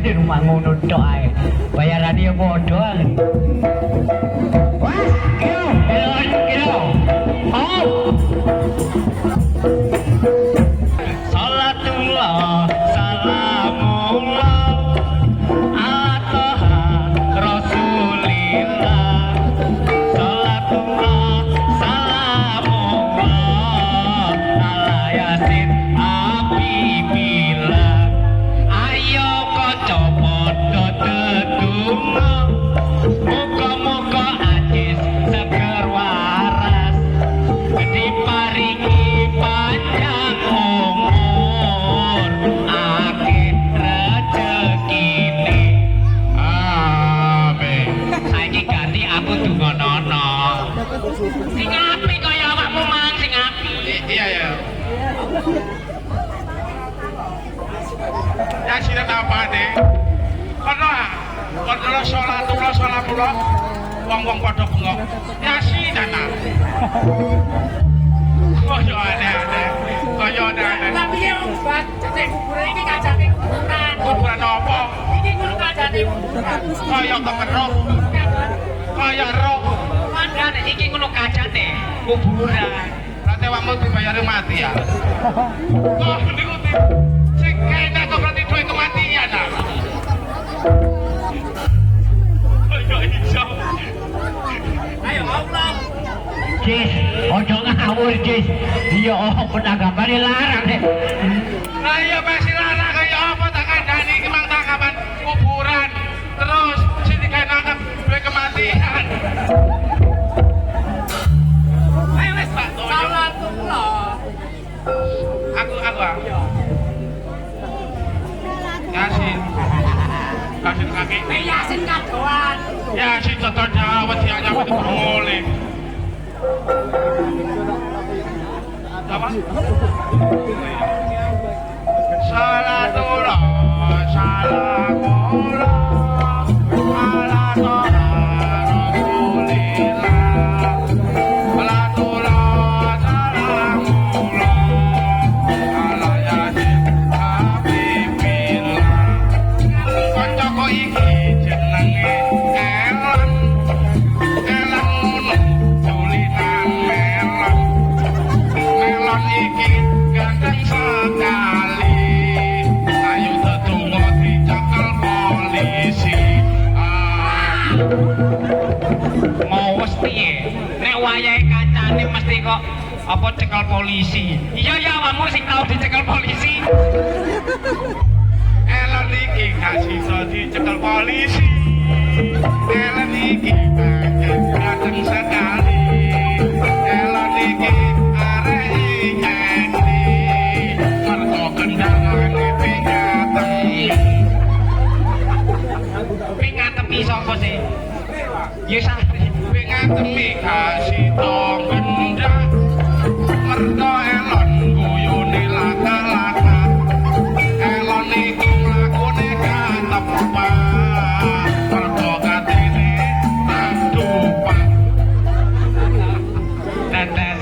di rumah ngono tok ae. Bayarane ya padha. Wah, kilo. Oh. Salatullah, salamullah ala toha rasulillah. Salatullah, salamullah ala yasin habibillah. Ayo kaca padha dedonga, muga-muga ajis seger waras, diparingi panjang umur, akeh rezekine. Amin. Saiki ganti aku dungonono. Sing apik kaya awakmu mang sing apik. Iya ya. Ya sira apa deh? Kono salat wong-wong padha bengok. Yasinan. Kaya aneh-aneh. Tapi ya obat cecek kubur iki kajane kuburan. Kuburan apa? Iki kudu kajane kuburan. Kaya kemeruk. Kaya roh. Mandane iki ngono kajane kuburan. Berarti awakmu dibayar mati ya. Kok niku sing kene kok berarti duwe kematian ah. Ayo Allah. Jis, ojo ngawur Jis. Iya penanggapannya larang deh. Lah iya masih larang kaya apa tak kandhani iki mang tanggapan kuburan. Terus sing dikanangkep duwe kematian. Ayo wis Pak, salatullah. Aku. Yasin. Yasin kaki. Yasin kadoan. Yasin contoh Jawa dia nyampe mulai. Apa? Salatullah, salamullah ala toha rasulillah. Salatullah, salamullah ala yasin habibillah. Kancaku iki jenenge Elan. Elan ngono tulisan melon. Melon iki ganteng sekali. Ayo tetunggo dicekel polisi. Mau wis piye? Nek wayahe kancane mesti kok apa cekel polisi. Iya ya awakmu sing tau dicekel polisi. Elon iki gak sisa dicekel polisi. Elon iki ganteng sekali. Elon iki arek nyekti. Mergo kendangane pingatem. Pingatem sapa sih? Ya santri. Pingatem kasih gendang. Mergo Elon guyune laka-laka. Elon iki mlakune gak tepat. Mergo katene tandupan. Tetes.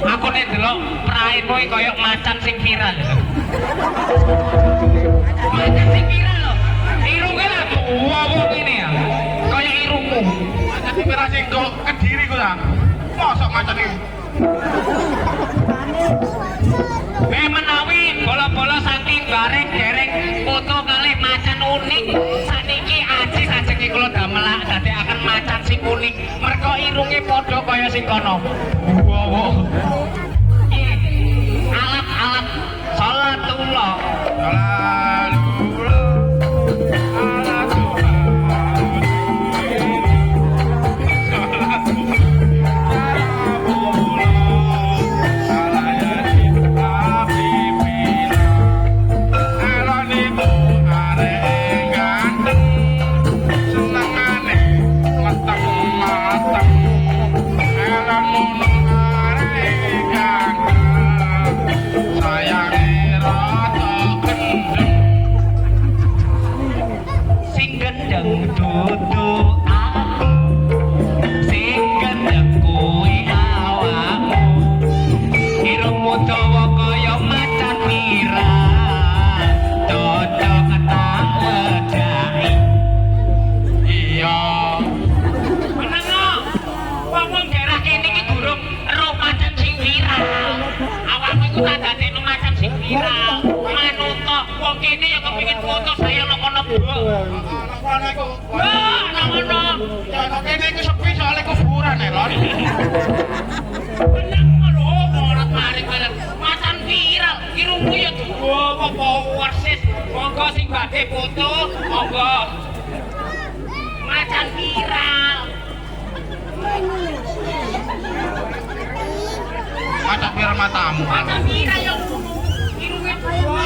Aku nek delok praenmu iki koyo macan sing viral. Macan sing viral lho. Irunge lah tuwa kok ngene ya. Kaya irungmu. Macan sing viral sing kok Kediri ku ta. Mosok macan iki. Menawi bola-bola saking bareng dereng foto kalih macan unik saniki ajis ajenge kula damelak dadekaken macan sing unik mergo irunge padha kaya sing kono. Wow. Alat salatullah. Senengane mateng-mateng. Elon ngono tak dadekno macan sing viral. Manut tok wong kene ya kepengin foto saya nopo-nopo. Ngono iku. Wah, ngono. Ya kene iku sepi soalé kuburan ya, Lon. Menang ngono, ora maring macan viral. Irungmu ya duwa apa warsis. Monggo sing badhe foto, monggo. Macan viral. Macan viral matamu. Macan viral yang irungnya duwa.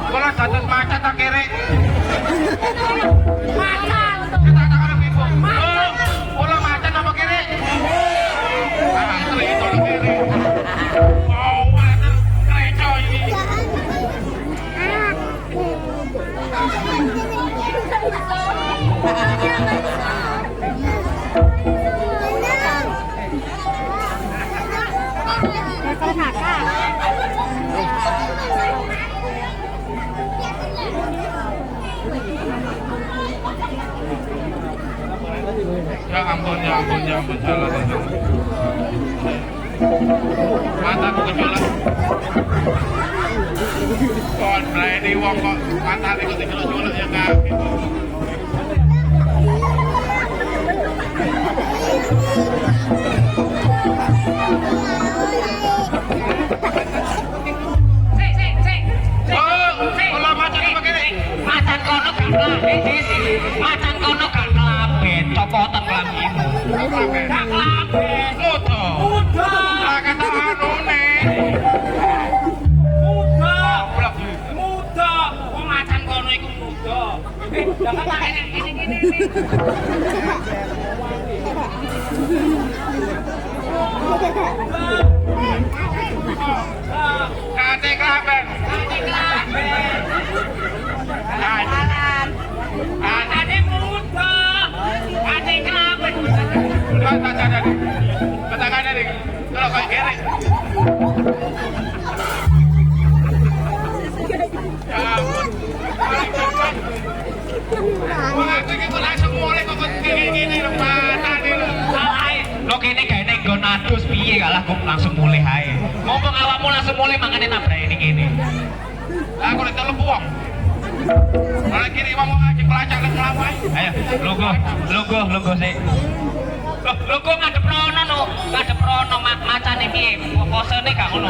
Kalau dados macan tak kere. Macan. Kita tak ada ibu. Kalau macan apa kere? Ah, itu kere. Oh, macan kereco ini. Ya ampun, salah. Mataku kecolak. Kon bleni wong kok matane kok dicolok-colok ya Kak. Macan kono gak kelabet, copotan klambimu. Gak kelabet, udah kata anune. Muda, kok macan kono iku muda. Jangan tak ini. Kate kelabet. Ade muda, ade kelabet. Katakan ade, kalau kau kere. Ya ampun, aku ini langsung mulai kok gini mata nih lo. Lo kene kayaknya gue nadus piye kalah kok langsung mulai aja. Ngomong awakmu langsung mulai makanya nabrak ini. Aku lihat lo buang. Kalau kiri mau ngaji pelacak dan melawai. Ayo, logo sih. Logo ngadep rono macane piye? Posene gak ngono.